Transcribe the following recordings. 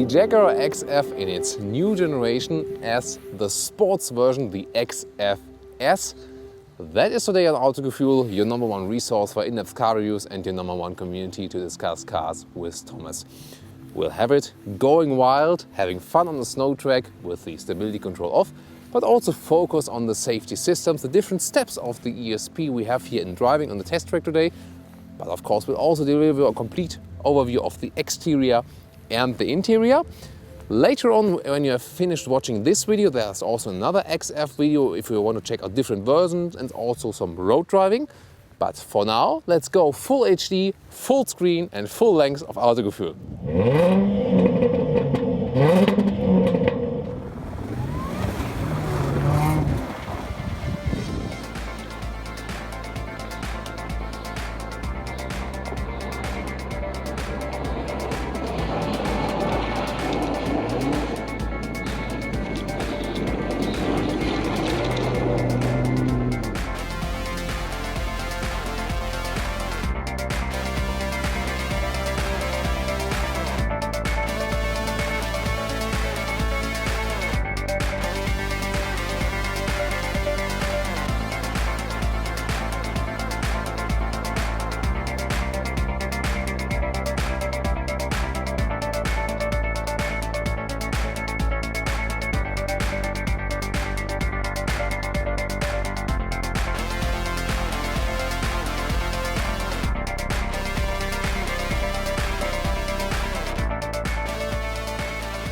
Jaguar XF in its new generation as the sports version, the XFS. That is today on Autogefühl, your #1 resource for in-depth car reviews and your #1 community to discuss cars with Thomas. We'll have it going wild, having fun on the snow track with the stability control off, but also focus on the safety systems, the different steps of the ESP we have here in driving on the test track today. But of course we'll also deliver a complete overview of the exterior and the interior. Later on, when you have finished watching this video, there's also another XF video if you want to check out different versions and also some road driving. But for now, let's go full HD, full screen and full length of Autogefühl.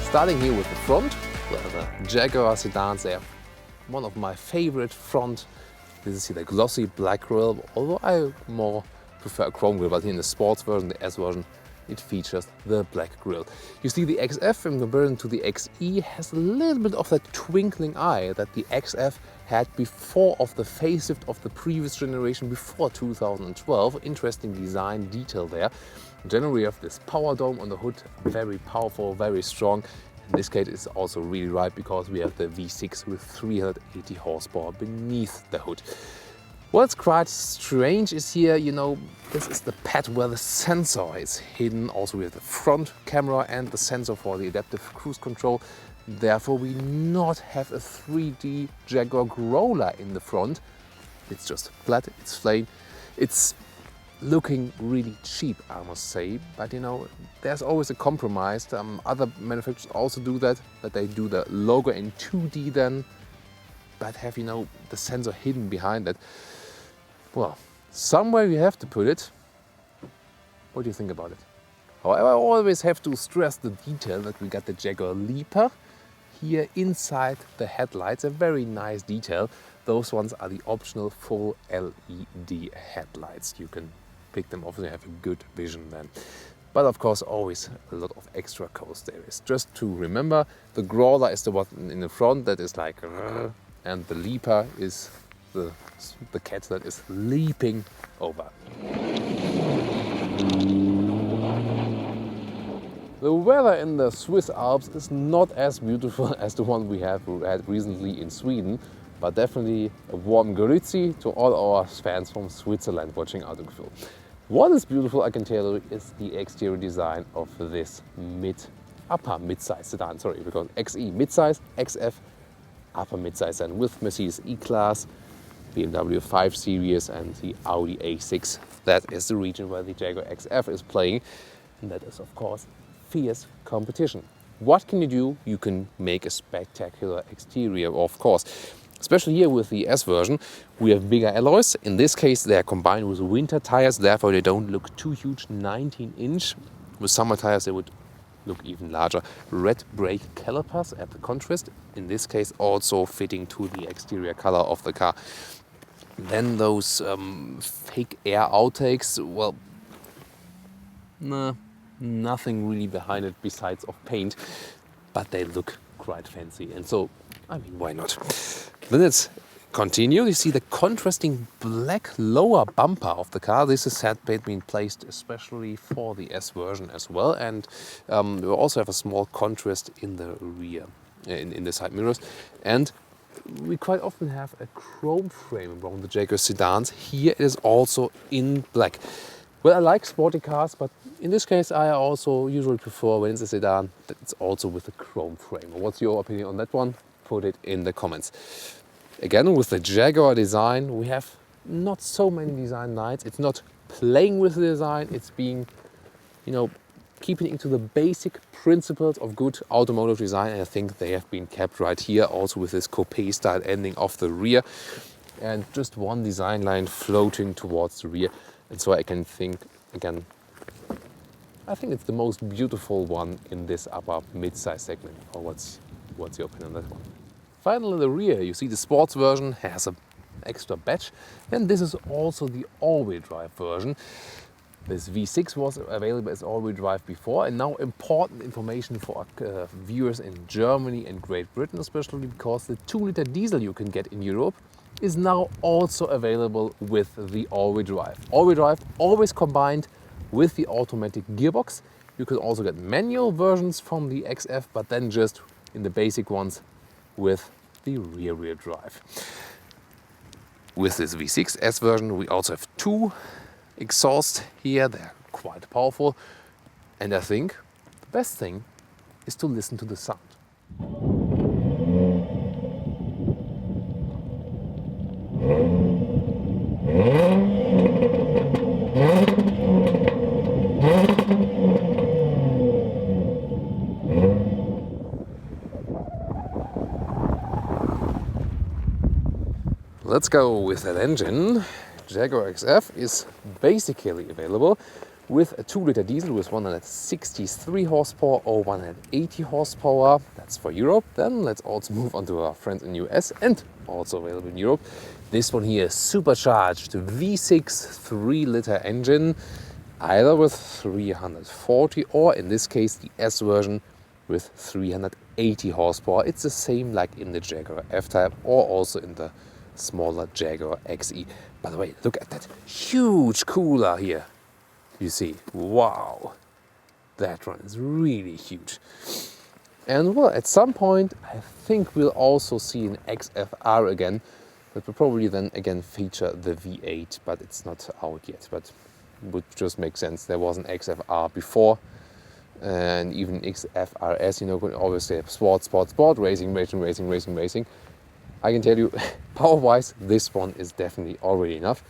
Starting here with the front, the Jaguar sedans, they're one of my favorite front. This is here the glossy black grille, although I more prefer a chrome grille, but here in the sports version, the S version, it features the black grille. You see the XF in comparison to the XE has a little bit of that twinkling eye that the XF had before of the facelift of the previous generation, before 2012. Interesting design detail there. Generally you have this power dome on the hood, very powerful, very strong. In this case it's also really right because we have the V6 with 380 horsepower beneath the hood. What's quite strange is here, this is the pad where the sensor is hidden. Also we have the front camera and the sensor for the adaptive cruise control. Therefore we not have a 3D Jaguar growler in the front. It's just flat, it's plain. It's looking really cheap, I must say, but there's always a compromise. Other manufacturers also do that they do the logo in 2D then, but have the sensor hidden behind it. Well, somewhere you have to put it. What do you think about it? However, I always have to stress the detail that we got the Jaguar leaper here inside the headlights, a very nice detail. Those ones are the optional full LED headlights. You can pick them off and have a good vision then. But of course always a lot of extra coast there is. Just to remember, the growler is the one in the front that is like, and the leaper is the cat that is leaping over. The weather in the Swiss Alps is not as beautiful as the one we had recently in Sweden, but definitely a warm grüezi to all our fans from Switzerland watching Autogefühl. What is beautiful, I can tell you, is the exterior design of this upper mid-size sedan. Sorry, because XE mid-size, XF upper mid-size, and with Mercedes E-Class, BMW 5 Series and the Audi A6. That is the region where the Jaguar XF is playing, and that is of course fierce competition. What can you do? You can make a spectacular exterior, of course. Especially here with the S version, we have bigger alloys. In this case, they are combined with winter tires, therefore they don't look too huge, 19-inch. With summer tires, they would look even larger. Red brake calipers at the contrast, in this case also fitting to the exterior color of the car. Then those fake air outtakes, well, nothing really behind it besides of paint, but they look quite fancy, and so why not? Then let's continue. You see the contrasting black lower bumper of the car. This is had been placed especially for the S version as well, and we also have a small contrast in the rear, in the side mirrors, and we quite often have a chrome frame around the Jaguar sedans. Here it is also in black. Well, I like sporty cars, but in this case I also usually prefer, when it's a sedan, that it's also with a chrome frame. What's your opinion on that one? Put it in the comments. Again, with the Jaguar design, we have not so many design nights. It's not playing with the design, it's being, keeping into the basic principles of good automotive design. And I think they have been kept right here, also with this coupe style ending off the rear and just one design line floating towards the rear. And so I can think, again, I think it's the most beautiful one in this upper mid-size segment. Or what's your opinion on that one? Finally, in the rear, you see the sports version has an extra badge. And this is also the all-wheel drive version. This V6 was available as all-wheel drive before, and now important information for viewers in Germany and Great Britain, especially because the 2-liter diesel you can get in Europe is now also available with the all-wheel drive. All-wheel drive always combined with the automatic gearbox. You can also get manual versions from the XF, but then just in the basic ones with the rear-wheel drive. With this V6 S version, we also have 2 exhausts here. They're quite powerful, and I think the best thing is to listen to the sound. Let's go with that engine. Jaguar XF is basically available with a 2-liter diesel with 163 horsepower or 180 horsepower. That's for Europe. Then let's also move on to our friends in US and also available in Europe. This one here is supercharged V6 3-liter engine, either with 340 or in this case the S version with 380 horsepower. It's the same like in the Jaguar F-Type or also in the smaller Jaguar XE. By the way, look at that huge cooler here. You see, wow, that one is really huge. And well, at some point, I think we'll also see an XFR again. That will probably then again feature the V8, but it's not out yet. But it would just make sense. There was an XFR before, and even XFRS, could always say sport, racing. I can tell you, power-wise, this one is definitely already enough,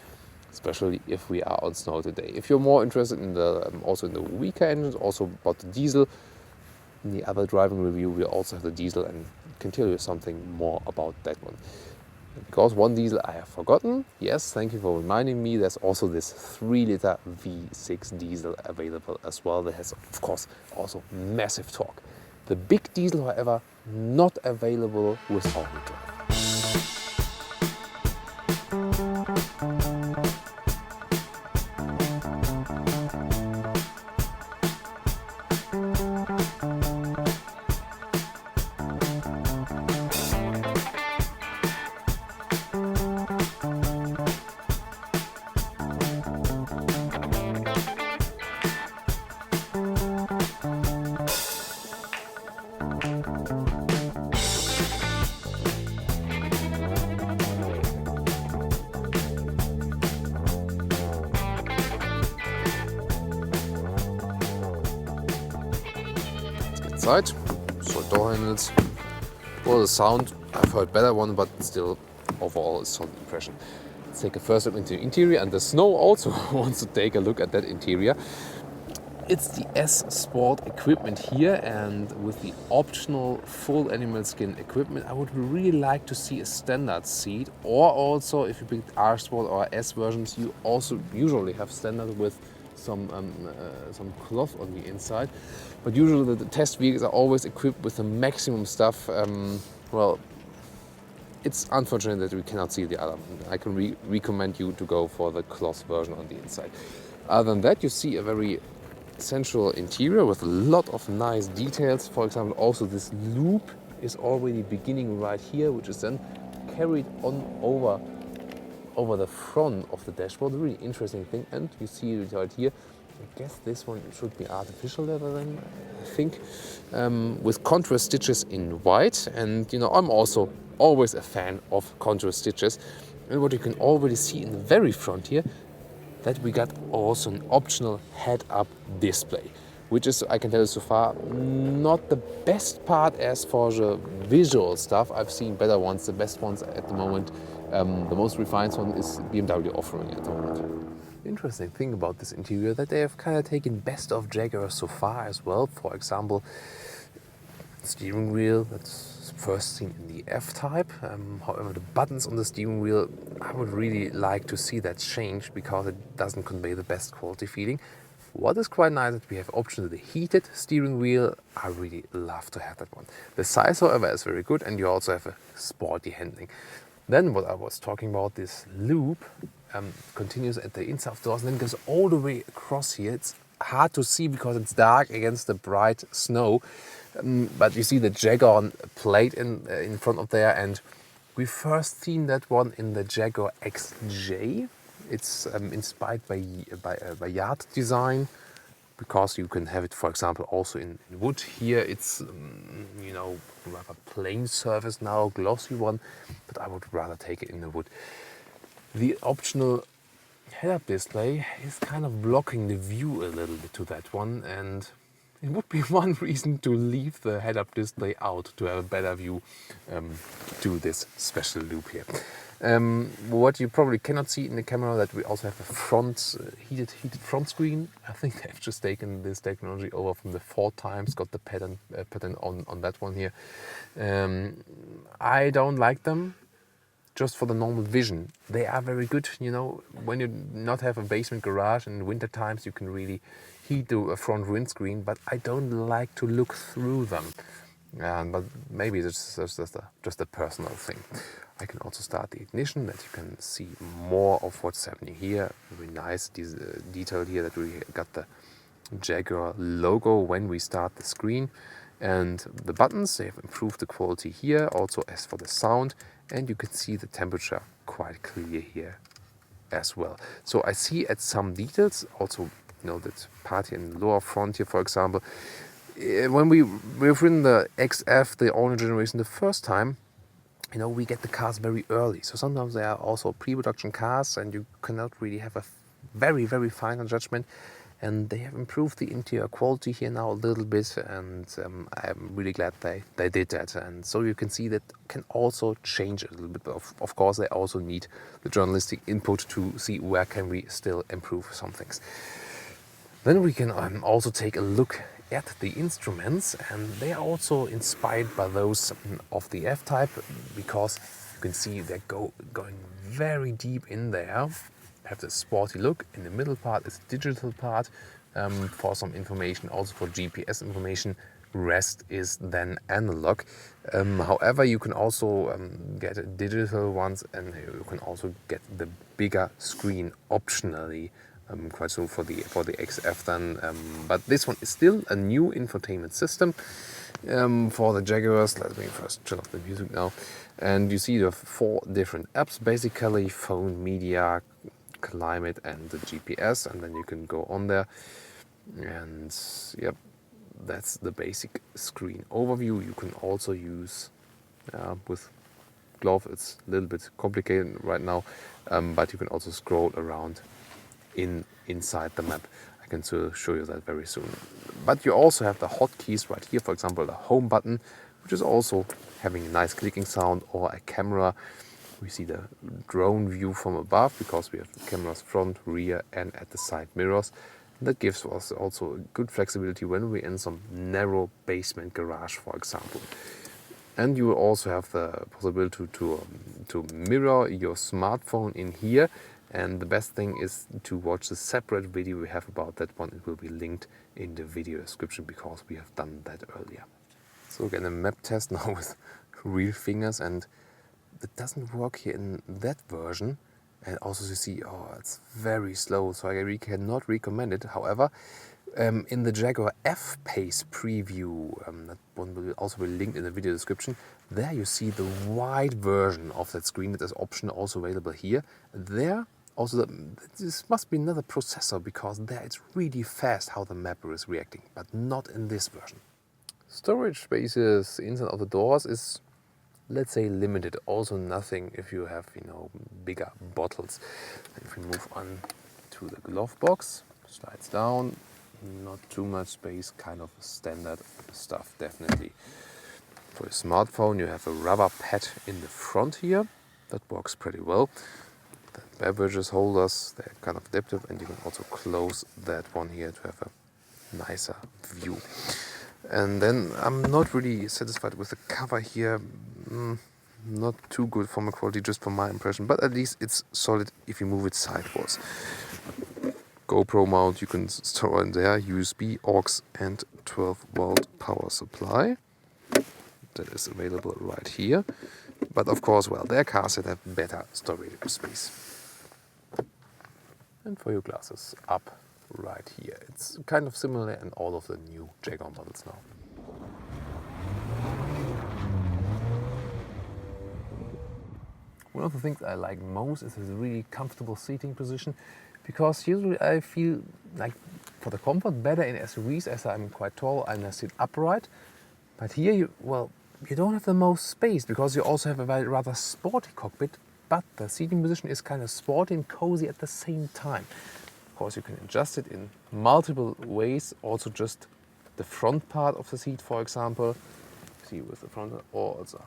especially if we are on snow today. If you're more interested in also in the weaker engines, also about the diesel, in the other driving review, we also have the diesel and can tell you something more about that one. Because one diesel I have forgotten, yes, thank you for reminding me, there's also this 3-liter V6 diesel available as well. That has, of course, also massive torque. The big diesel, however, not available with all-wheel drive. Inside, so door handles. Well, the sound, I've heard better one, but still, overall, it's a solid impression. Let's take a first look into the interior, and the snow also wants to take a look at that interior. It's the S Sport equipment here, and with the optional full animal skin equipment, I would really like to see a standard seat, or also if you pick R Sport or S versions, you also usually have standard with some cloth on the inside. But usually the test vehicles are always equipped with the maximum stuff. Well, it's unfortunate that we cannot see the other one. I can recommend you to go for the cloth version on the inside. Other than that, you see a very sensual interior with a lot of nice details. For example, also this loop is already beginning right here, which is then carried on over the front of the dashboard. A really interesting thing. And you see it right here. I guess this one should be artificial leather then, I think, with contrast stitches in white. And I'm also always a fan of contrast stitches. And what you can already see in the very front here, that we got also an optional head-up display, which is, I can tell you so far, not the best part as for the visual stuff. I've seen better ones. The best ones at the moment, the most refined one is BMW offering at the moment. Interesting thing about this interior that they have kind of taken best of Jaguar so far as well. For example, steering wheel, that's first seen in the F-Type. However, the buttons on the steering wheel, I would really like to see that changed because it doesn't convey the best quality feeling. What is quite nice that we have option to the heated steering wheel. I really love to have that one. The size, however, is very good, and you also have a sporty handling. Then what I was talking about, this loop continues at the inside of the doors and then goes all the way across here. It's hard to see because it's dark against the bright snow, but you see the Jaguar plate in front of there, and we first seen that one in the Jaguar XJ. It's inspired by yard design, because you can have it, for example, also in wood. Here it's you know, rather plain surface now, glossy one, but I would rather take it in the wood. The optional head-up display is kind of blocking the view a little bit to that one, and it would be one reason to leave the head-up display out to have a better view to this special loop here. What you probably cannot see in the camera, that we also have a front heated front screen. I think they've just taken this technology over from the Ford Times, got the pattern on that one here. I don't like them. Just for the normal vision, they are very good. You know, when you not have a basement garage in winter times, you can really heat the front windscreen. But I don't like to look through them. But maybe it's just a personal thing. I can also start the ignition, that you can see more of what's happening here. Very nice detail here that we got the Jaguar logo when we start the screen. And the buttons, they have improved the quality here, also as for the sound, and you can see the temperature quite clear here as well. So I see at some details, also, you know, that part here in the lower front here, for example, when we've ridden the XF, the older generation, the first time, you know, we get the cars very early. So sometimes they are also pre-production cars, and you cannot really have a very, very final judgment. And they have improved the interior quality here now a little bit, and I'm really glad they did that. And so you can see that can also change a little bit. Of course, they also need the journalistic input to see where can we still improve some things. Then we can also take a look at the instruments, and they are also inspired by those of the F-Type, because you can see they're going very deep in there. Have the sporty look. In the middle part is digital part for some information, also for GPS information. Rest is then analog. However, you can also get digital ones, and you can also get the bigger screen optionally quite soon for the XF then. But this one is still a new infotainment system for the Jaguars. Let me first turn off the music now. And you see you have 4 different apps, basically: phone, media, climate, and the GPS. And then you can go on there, and yep, that's the basic screen overview. You can also use with glove, it's a little bit complicated right now, but you can also scroll around inside the map. I can show you that very soon. But you also have the hotkeys right here, for example the home button, which is also having a nice clicking sound, or a camera. We see the drone view from above, because we have the cameras front, rear, and at the side mirrors. And that gives us also good flexibility when we're in some narrow basement garage, for example. And you will also have the possibility to mirror your smartphone in here. And the best thing is to watch the separate video we have about that one. It will be linked in the video description, because we have done that earlier. So again, a map test now with real fingers, and it doesn't work here in that version. And also you see, it's very slow, so I really cannot recommend it. However, in the Jaguar F-Pace preview, that one will also be linked in the video description, there you see the wide version of that screen. That is option also available here. There also, this must be another processor, because there it's really fast how the mapper is reacting, but not in this version. Storage spaces inside of the doors is, let's say, limited. Also nothing if you have, you know, bigger bottles. If we move on to the glove box, slides down, not too much space, kind of standard stuff definitely. For your smartphone you have a rubber pad in the front here, that works pretty well. The beverages holders, they're kind of adaptive, and you can also close that one here to have a nicer view. And then I'm not really satisfied with the cover here. Not too good from a quality, just from my impression, but at least it's solid if you move it sideways. GoPro mount you can store in there, USB, aux and 12-volt power supply. That is available right here. But of course, well, there are cars that have better storage space. And for your glasses, up right here. It's kind of similar in all of the new Jaguar models now. One of the things I like most is this really comfortable seating position, because usually I feel like for the comfort better in SUVs, as I'm quite tall and I sit upright. But here you don't have the most space, because you also have a rather sporty cockpit, but the seating position is kind of sporty and cozy at the same time. Of course, you can adjust it in multiple ways, also just the front part of the seat, for example. See with the front, or also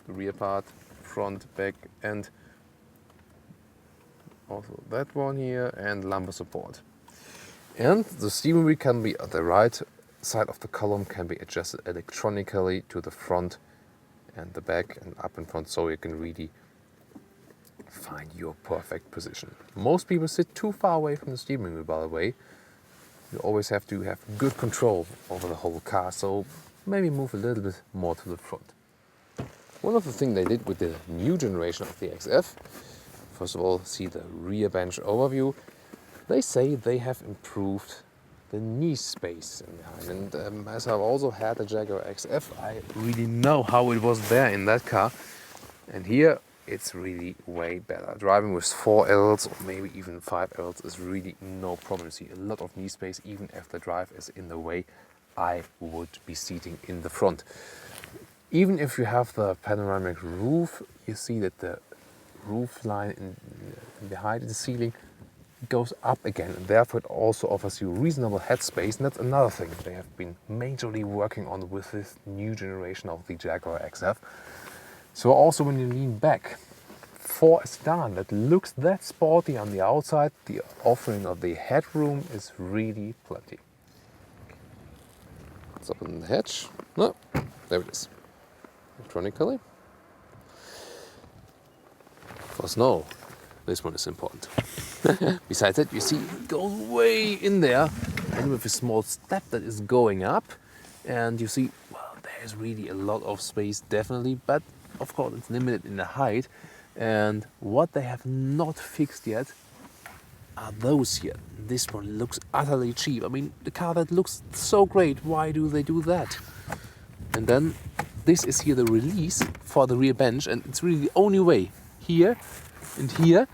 the rear part, front, back, and also that one here, and lumbar support. And the steering wheel can be at the right side of the column, can be adjusted electronically to the front and the back and up and front, so you can really find your perfect position. Most people sit too far away from the steering wheel, by the way. You always have to have good control over the whole car, so maybe move a little bit more to the front. One of the things they did with the new generation of the XF, first of all, see the rear bench overview. They say they have improved the knee space in behind. And as I've also had a Jaguar XF, I really know how it was there in that car. And here it's really way better. Driving with 4Ls or maybe even 5Ls is really no problem. You see a lot of knee space, even if the drive is in the way I would be seating in the front. Even if you have the panoramic roof, you see that the roof line behind the ceiling goes up again, and therefore it also offers you reasonable headspace. And that's another thing they have been majorly working on with this new generation of the Jaguar XF. So also when you lean back, for a sedan that looks that sporty on the outside, the offering of the headroom is really plenty. Let's open the hatch. No, there it is. Electronically. For snow, this one is important. Besides that, you see it goes way in there, and with a small step that is going up, and you see, well, there's really a lot of space, definitely, but of course it's limited in the height. And what they have not fixed yet are those here. This one looks utterly cheap. I mean, the car that looks so great, why do they do that? And then this is here the release for the rear bench, and it's really the only way. Here and here,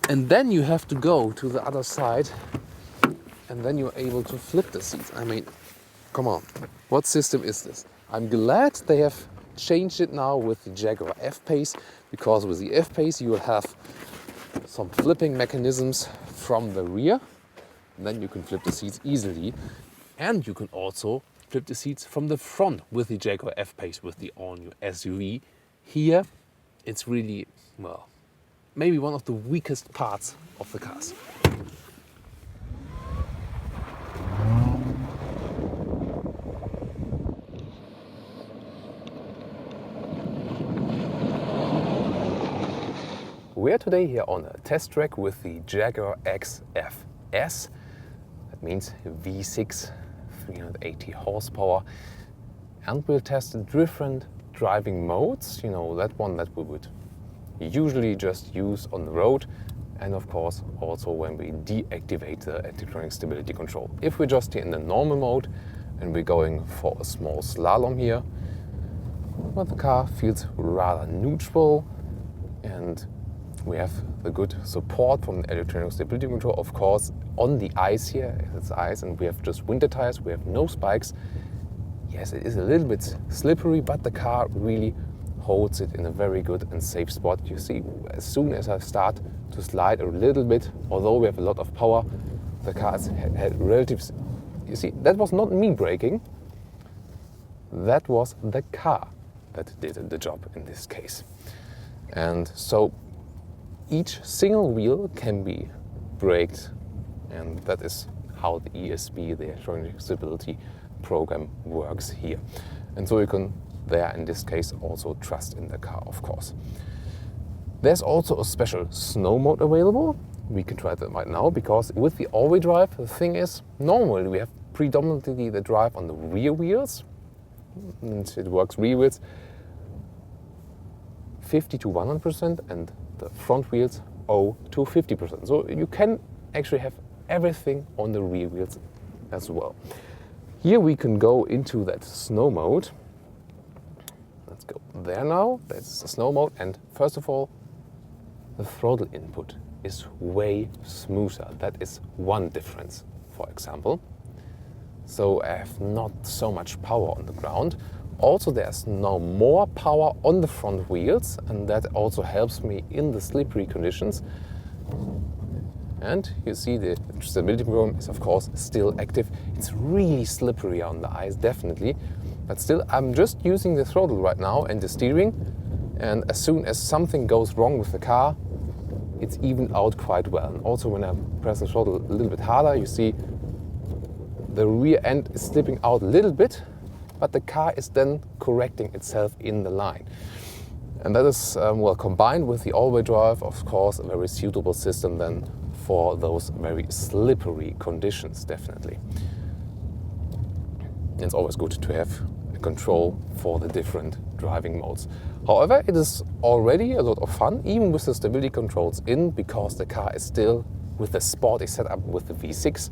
and then you have to go to the other side, and then you're able to flip the seat. I mean, come on, what system is this? I'm glad they have changed it now with the Jaguar F-Pace, because with the F-Pace you will have some flipping mechanisms from the rear, and then you can flip the seats easily, and you can also flip the seats from the front with the Jaguar F-Pace, with the all-new SUV. Here it's really, well, maybe one of the weakest parts of the cars. We are today here on a test track with the Jaguar XF-S. That means V6, 380 horsepower. And we'll test the different driving modes, you know, that one that we would usually just use on the road, and of course also when we deactivate the electronic stability control. If we're just here in the normal mode and we're going for a small slalom here, well, the car feels rather neutral, and we have the good support from the electronic stability control. Of course, on the ice here, it's ice, and we have just winter tires, we have no spikes. Yes, it is a little bit slippery, but the car really holds it in a very good and safe spot. You see, as soon as I start to slide a little bit, although we have a lot of power, the car had relative. You see, that was not me braking. That was the car that did the job in this case. And so each single wheel can be braked, and that is how the ESP, the electronic stability program, works here. And so you can there in this case also trust in the car, of course. There's also a special snow mode available. We can try that right now, because with the all-wheel drive, the thing is, normally we have predominantly the drive on the rear wheels, and it works rear wheels 50 to 100% and the front wheels 0 to 50%. So you can actually have everything on the rear wheels as well. Here we can go into that snow mode. Let's go there now. That's the snow mode, and first of all, the throttle input is way smoother. That is one difference, for example. So I have not so much power on the ground. Also, there's now more power on the front wheels, and that also helps me in the slippery conditions. And you see the stability program is of course still active. It's really slippery on the ice, definitely. But still, I'm just using the throttle right now and the steering. And as soon as something goes wrong with the car, it's evened out quite well. And also when I press the throttle a little bit harder, you see the rear end is slipping out a little bit, but the car is then correcting itself in the line. And that is, well, combined with the all-wheel drive, of course, a very suitable system then for those very slippery conditions, definitely. It's always good to have a control for the different driving modes. However, it is already a lot of fun, even with the stability controls in, because the car is still with the sporty setup with the V6.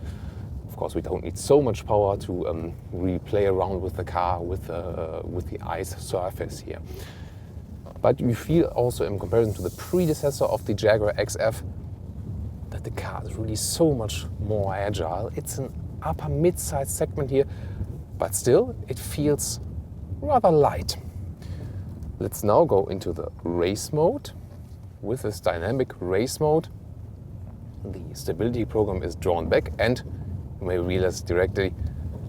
Of course, we don't need so much power to really play around with the car, with the ice surface here. But you feel also, in comparison to the predecessor of the Jaguar XF, that the car is really so much more agile. It's an upper mid-size segment here, but still it feels rather light. Let's now go into the race mode. With this dynamic race mode, the stability program is drawn back, and you may realize directly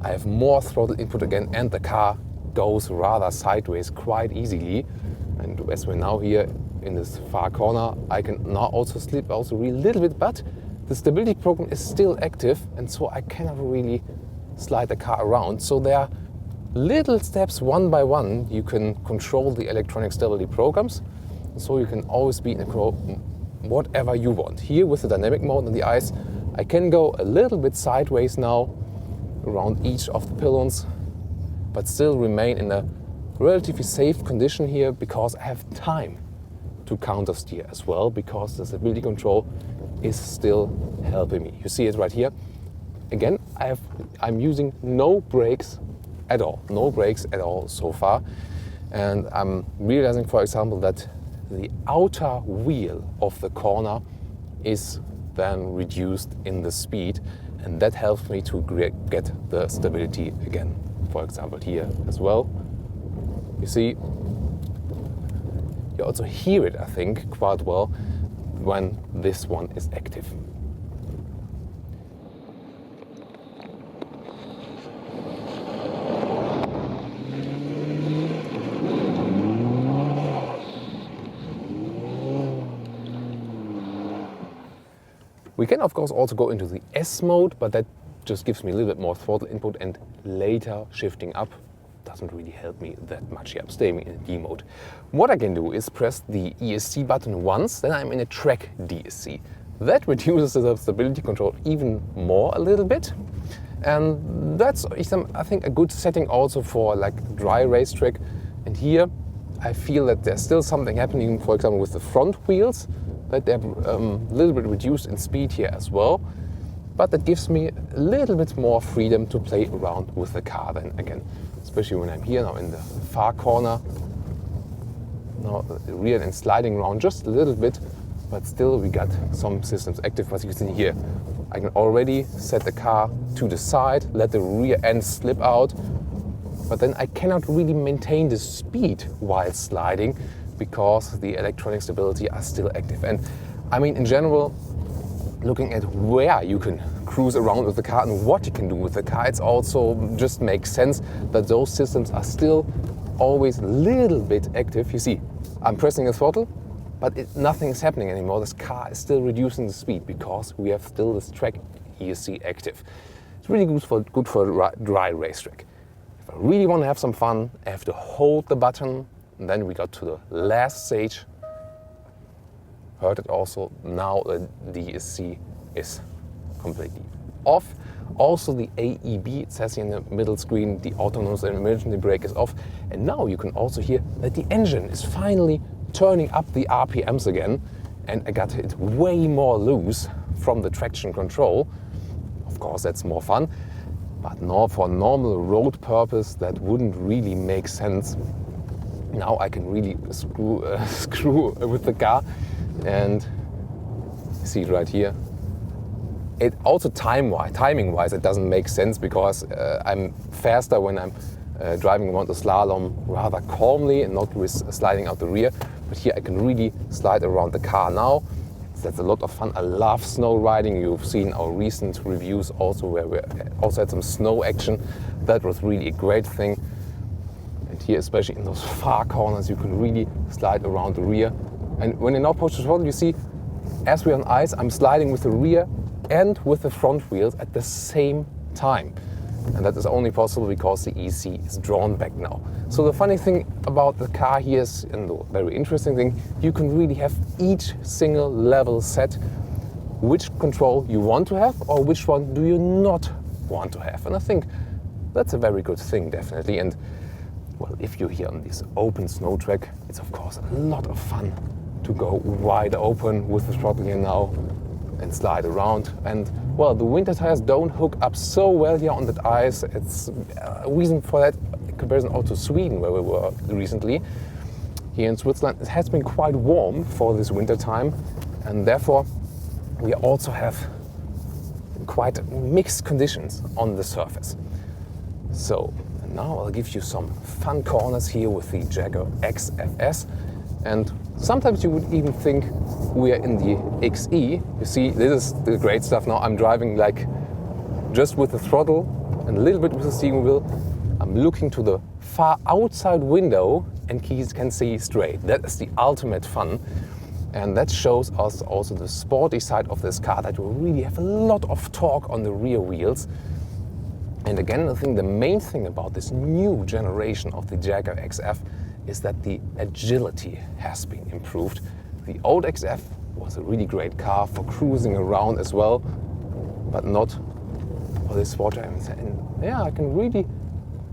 I have more throttle input again, and the car goes rather sideways quite easily. And as we're now here in this far corner, I can now also slip also a little bit, but the stability program is still active, and so I cannot really slide the car around. So there are little steps, one by one, you can control the electronic stability programs, so you can always be in a whatever you want. Here with the dynamic mode on the ice, I can go a little bit sideways now around each of the pylons, but still remain in a relatively safe condition here, because I have time to counter steer as well, because the stability control is still helping me. You see it right here. Again, I'm using no brakes at all so far, and I'm realizing, for example, that the outer wheel of the corner is then reduced in the speed, and that helps me to get the stability again. For example, here as well. You see, you also hear it, I think, quite well when this one is active. We can of course also go into the S mode, but that just gives me a little bit more throttle input, and later shifting up doesn't really help me that much. I'm staying in D mode. What I can do is press the ESC button once, then I'm in a track DSC. That reduces the stability control even more a little bit. And that's, I think, a good setting also for like dry racetrack. And here I feel that there's still something happening, for example, with the front wheels, that they're a little bit reduced in speed here as well. But that gives me a little bit more freedom to play around with the car then again. Especially when I'm here now in the far corner. Now the rear end sliding around just a little bit, but still we got some systems active. As you can see here, I can already set the car to the side, let the rear end slip out. but then I cannot really maintain the speed while sliding because the electronic stability are still active. And I mean, in general, looking at where you can cruise around with the car and what you can do with the car, it's also just makes sense that those systems are still always a little bit active. You see, I'm pressing the throttle, but nothing is happening anymore. This car is still reducing the speed because we have still this track ESC active. It's really good for a dry racetrack. If I really want to have some fun, I have to hold the button, and then we got to the last stage. Heard it also, now the DSC is completely off. Also the AEB, it says here in the middle screen, the autonomous emergency brake is off. And now you can also hear that the engine is finally turning up the RPMs again. And I got it way more loose from the traction control. Of course, that's more fun. But now for normal road purpose, that wouldn't really make sense. Now I can really screw with the car. And you see it right here. It also timing-wise, it doesn't make sense because I'm faster when I'm driving around the slalom rather calmly and not with sliding out the rear. But here I can really slide around the car now. That's a lot of fun. I love snow riding. You've seen our recent reviews also where we also had some snow action. That was really a great thing. And here, especially in those far corners, you can really slide around the rear. And when you now push the throttle, you see, as we're on ice, I'm sliding with the rear and with the front wheels at the same time. And that is only possible because the EC is drawn back now. So the funny thing about the car here is, and the very interesting thing, you can really have each single level set which control you want to have or which one do you not want to have. And I think that's a very good thing, definitely. And well, if you're here on this open snow track, it's of course a lot of fun to go wide open with the throttle here now and slide around. And well, the winter tires don't hook up so well here on that ice. It's a reason for that in comparison also to Sweden, where we were recently. Here in Switzerland, it has been quite warm for this winter time, and therefore we also have quite mixed conditions on the surface. So now I'll give you some fun corners here with the Jaguar XFS. And sometimes you would even think we are in the XE. You see, this is the great stuff now. I'm driving like just with the throttle and a little bit with the steering wheel. I'm looking to the far outside window and can see straight. That is the ultimate fun. And that shows us also the sporty side of this car, that will really have a lot of torque on the rear wheels. And again, I think the main thing about this new generation of the Jaguar XF is that the agility has been improved. The old XF was a really great car for cruising around as well, but not for this sport driving. And yeah, I can really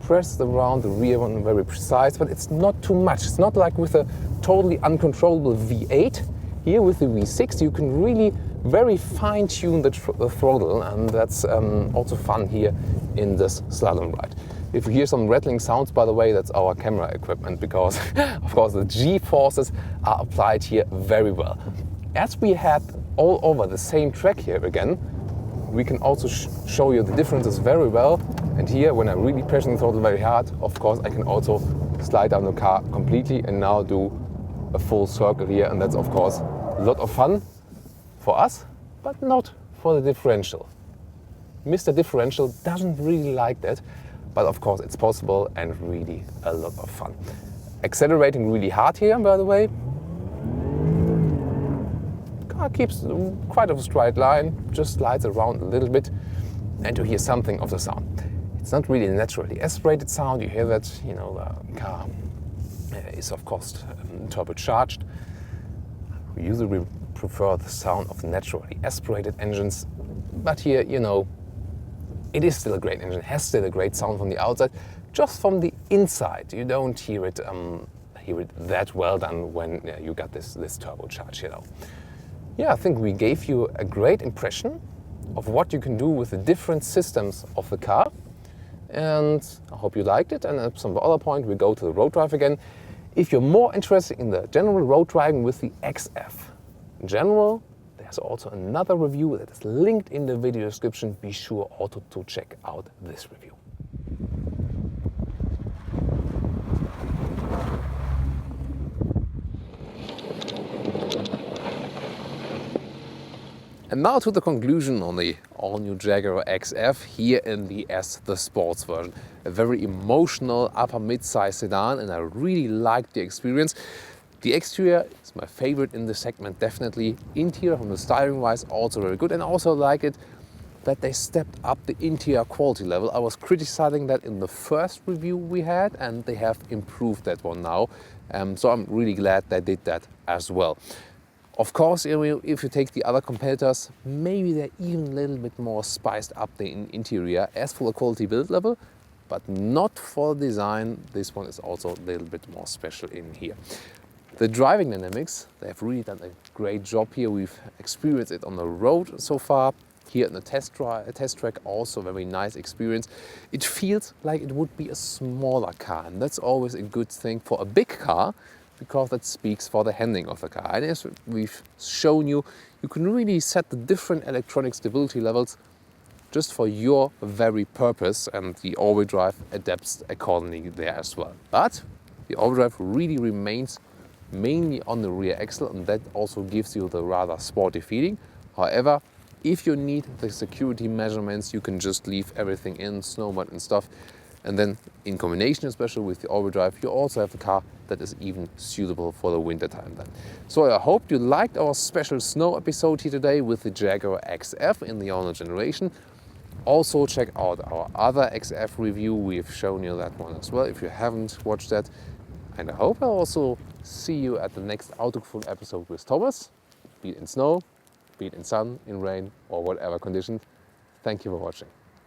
press around the rear one very precise, but it's not too much. It's not like with a totally uncontrollable V8. Here with the V6, you can really very fine-tune the throttle, and that's also fun here in this slalom ride. If you hear some rattling sounds, by the way, that's our camera equipment, because of course the G-forces are applied here very well. As we had all over the same track here again, we can also show you the differences very well. And here, when I'm really pressing the throttle very hard, of course I can also slide down the car completely and now do a full circle here, and that's of course a lot of fun for us, but not for the differential. Mr. Differential doesn't really like that, but of course it's possible and really a lot of fun. Accelerating really hard here, by the way. Car keeps quite a straight line, just slides around a little bit, and you hear something of the sound. It's not really a naturally aspirated sound. You hear that, you know, the car is of course turbocharged. We usually prefer the sound of naturally aspirated engines, but here, you know, it is still a great engine, has still a great sound from the outside. Just from the inside, you don't hear it that well done when you got this turbocharge, you know. Yeah, I think we gave you a great impression of what you can do with the different systems of the car, and I hope you liked it. And at some other point, we go to the road drive again. If you're more interested in the general road driving with the XF in general, there's also another review that is linked in the video description. Be sure also to check out this review. And now to the conclusion on the all-new Jaguar XF here in the the sports version. A very emotional upper mid-size sedan, and I really liked the experience. The exterior is my favorite in the segment, definitely. Interior, from the styling wise, also very good. And I also like it that they stepped up the interior quality level. I was criticizing that in the first review we had, and they have improved that one now. So I'm really glad they did that as well. Of course, if you take the other competitors, maybe they're even a little bit more spiced up the interior as for the quality build level, but not for design. This one is also a little bit more special in here. The driving dynamics, they have really done a great job here. We've experienced it on the road so far. Here in the test track, also very nice experience. It feels like it would be a smaller car, and that's always a good thing for a big car, because that speaks for the handling of the car. And as we've shown you, you can really set the different electronic stability levels just for your very purpose, and the all-wheel drive adapts accordingly there as well. But the all-wheel drive really remains mainly on the rear axle, and that also gives you the rather sporty feeling. However, if you need the security measurements, you can just leave everything in, snow mud and stuff. And then in combination, especially with the all-wheel drive, you also have a car that is even suitable for the winter time then. So I hope you liked our special snow episode here today with the Jaguar XF in the all-new generation. Also check out our other XF review. We've shown you that one as well if you haven't watched that. And I hope I'll also see you at the next Autogefühl episode with Thomas, be it in snow, be it in sun, in rain, or whatever conditions. Thank you for watching.